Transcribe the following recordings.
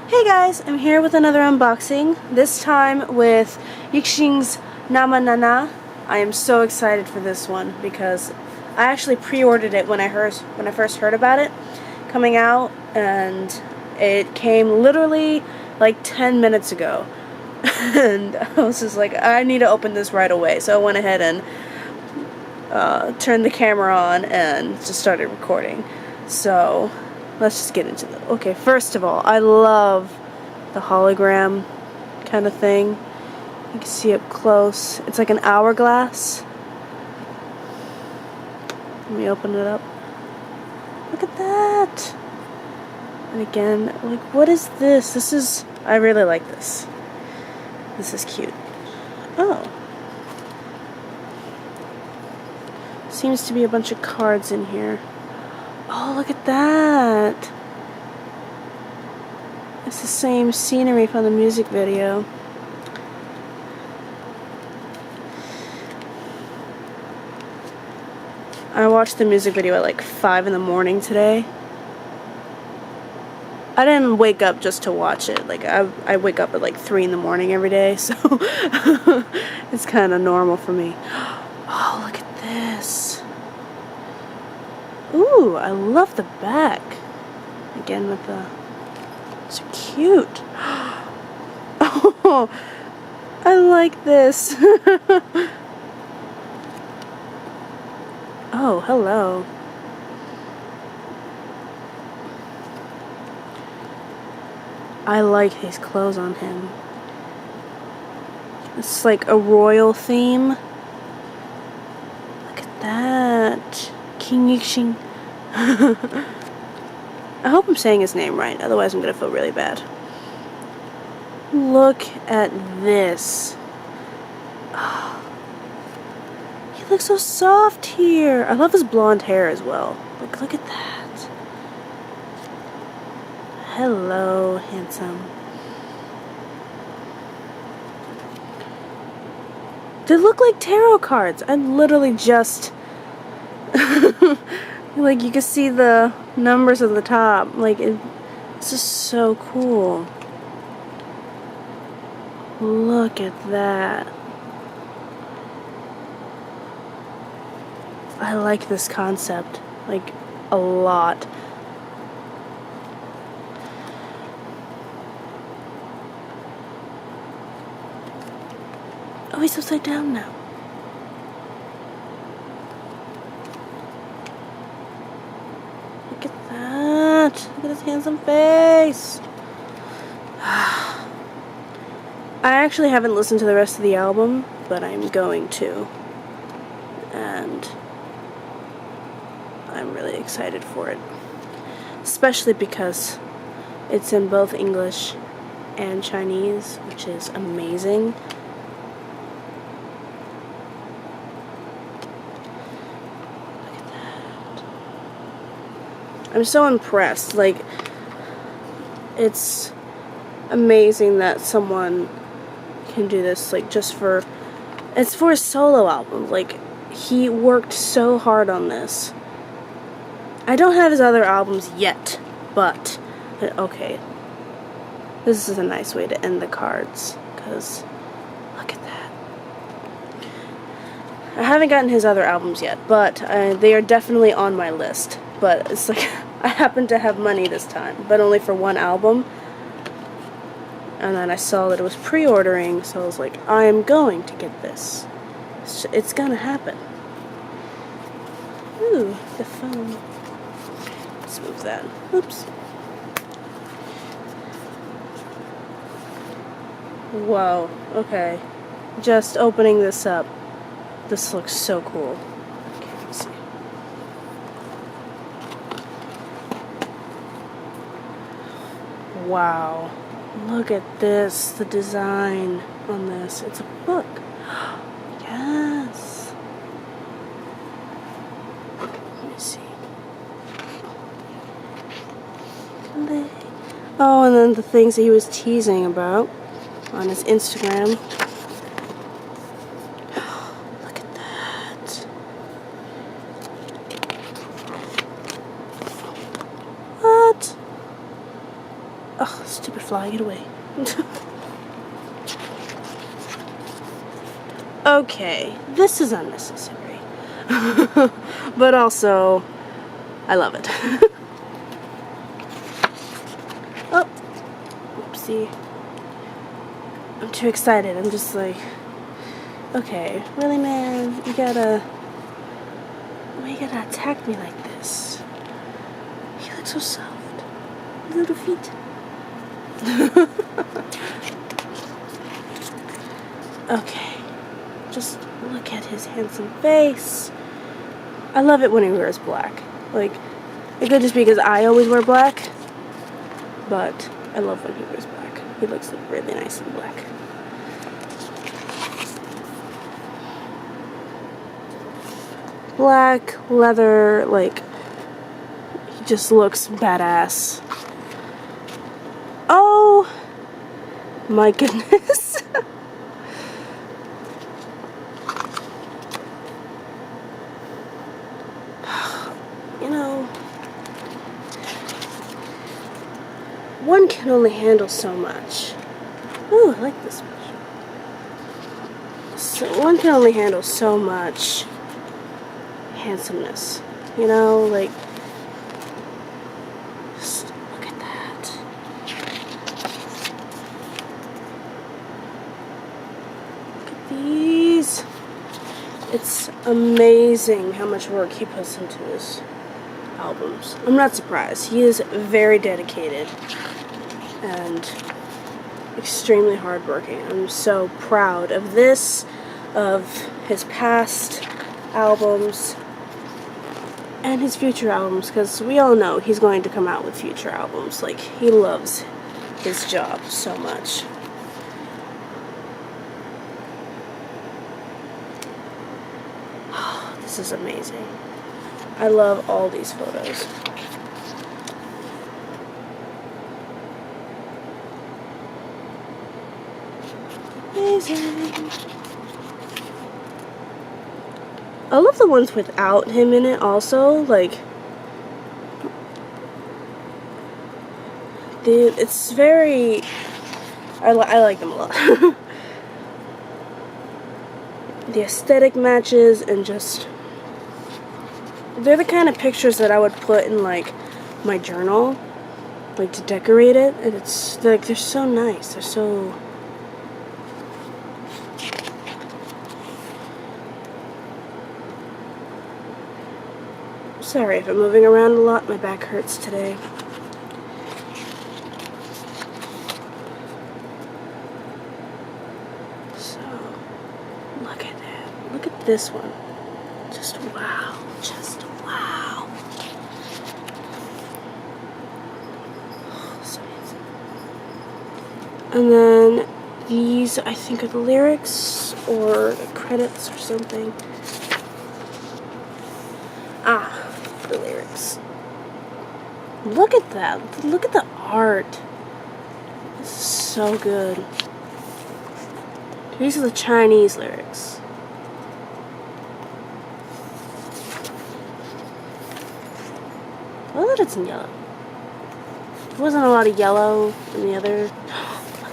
Hey guys, I'm here with another unboxing, this time with Yixing's Namanana. I am so excited for this one because I actually pre-ordered it when I first heard about it coming out, and it came literally like 10 minutes ago. And I was just like, I need to open this right away. So I went ahead and turned the camera on and just started recording. So let's just get into it. Okay, first of all, I love the hologram kind of thing. You can see up close. It's like an hourglass. Let me open it up. Look at that! And again, like, what is this? I really like this. This is cute. Oh. Seems to be a bunch of cards in here. Oh, look at that! It's the same scenery from the music video. I watched the music video at like 5 in the morning today. I didn't wake up just to watch it. Like, I wake up at like 3 in the morning every day, so it's kind of normal for me. Oh, look at this. Ooh, I love the back. Again with the... So cute. Oh, I like this. Oh, hello. I like his clothes on him. It's like a royal theme. Look at that. King Yixing. I hope I'm saying his name right, otherwise I'm gonna feel really bad. Look at this. Oh, he looks so soft here. I love his blonde hair as well. Look at that. Hello, handsome. They look like tarot cards. I'm literally just... like, you can see the numbers at the top. Like, it's just so cool. Look at that. I like this concept, like, a lot. Oh, he's upside down now. Look at that. Look at his handsome face. I actually haven't listened to the rest of the album, but I'm going to. And I'm really excited for it. Especially because it's in both English and Chinese, which is amazing. I'm so impressed. Like, it's amazing that someone can do this, like, just for... It's for a solo album. Like, he worked so hard on this. I don't have his other albums yet, but... Okay. This is a nice way to end the cards, because... Look at that. I haven't gotten his other albums yet, but they are definitely on my list. But it's like... I happen to have money this time, but only for one album. And then I saw that it was pre-ordering, so I was like, I am going to get this. It's gonna happen. Ooh, the phone. Let's move that. Oops. Whoa, okay. Just opening this up. This looks so cool. Okay, let's see. Wow, look at this, the design on this. It's a book. Yes. Let me see. Oh, and then the things that he was teasing about on his Instagram. Look at that. What? Oh, Stupid fly, get away. Okay, this is unnecessary. But also, I love it. Oh, oopsie. I'm too excited. I'm just like, okay, really, man? You gotta attack me like this? You look so soft. Your little feet. Okay, just look at his handsome face. I love it when he wears black. Like, it could just be because I always wear black, but I love when he wears black. He looks really nice in black. Black, leather, like, he just looks badass. Oh my goodness. You know, one can only handle so much. Ooh, I like this one. So one can only handle so much handsomeness. You know, like, just look at that. Look at these. It's amazing how much work he puts into his albums. I'm not surprised. He is very dedicated and extremely hardworking. I'm so proud of this, of his past albums, and his future albums, because we all know he's going to come out with future albums. Like, he loves his job so much. This is amazing. I love all these photos. Amazing. I love the ones without him in it also. Like, it's very... I like them a lot. The aesthetic matches, and just... they're the kind of pictures that I would put in, like, my journal, like, to decorate it. And it's, like, they're so nice. They're so... Sorry if I'm moving around a lot. My back hurts today. So, look at that. Look at this one. Just wow. Just wow. So amazing. And then these, I think, are the lyrics or the credits or something. Ah, the lyrics. Look at that. Look at the art. This is so good. These are the Chinese lyrics. I love that it's in yellow. There wasn't a lot of yellow in the other. Look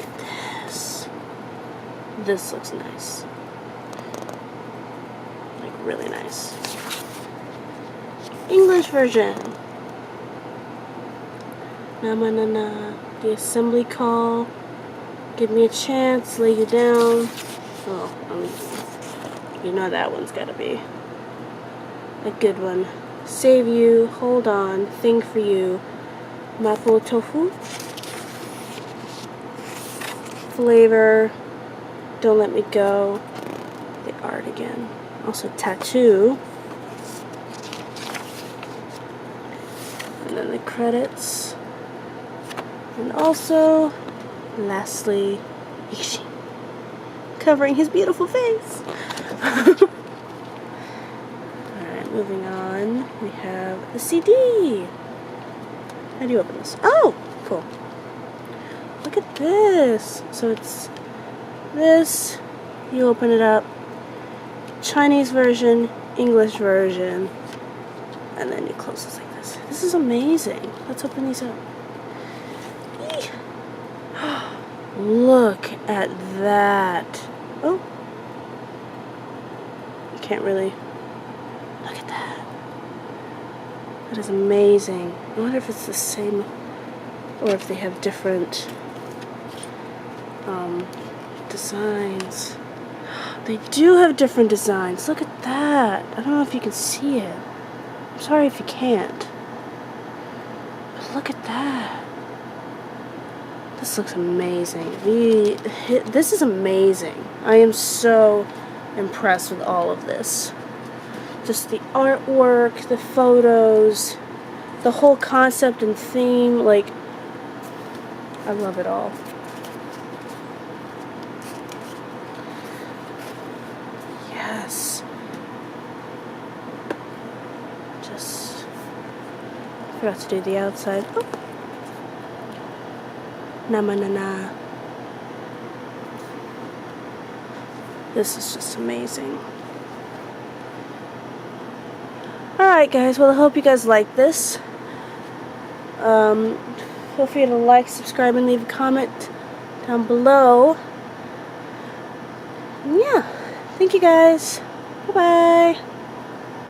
at this. This looks nice. Like, really nice. English version. Namanana. The assembly call. Give me a chance. Lay you down. Oh, you know that one's gotta be a good one. Save you. Hold on. Think for you. Mapo tofu. Flavor. Don't let me go. The art again. Also tattoo. And then the credits. And also, lastly, yixing. Covering his beautiful face. Alright, moving on. We have the CD. How do you open this? Oh, cool. Look at this. So it's this. You open it up. Chinese version, English version. And then you close this like this. This is amazing. Let's open these up. Eee. Look at that. Oh. You can't really. Look at that. That is amazing. I wonder if it's the same or if they have different designs. They do have different designs. Look at that. I don't know if you can see it. I'm sorry if you can't. But look at that. This looks amazing. This is amazing. I am so impressed with all of this. Just the artwork, the photos, the whole concept and theme. Like, I love it all. Yes. Just forgot to do the outside. Oh. Namanana. This is just amazing. Alright guys, well I hope you guys like this. Feel free to like, subscribe, and leave a comment down below. And yeah, thank you guys. Bye-bye.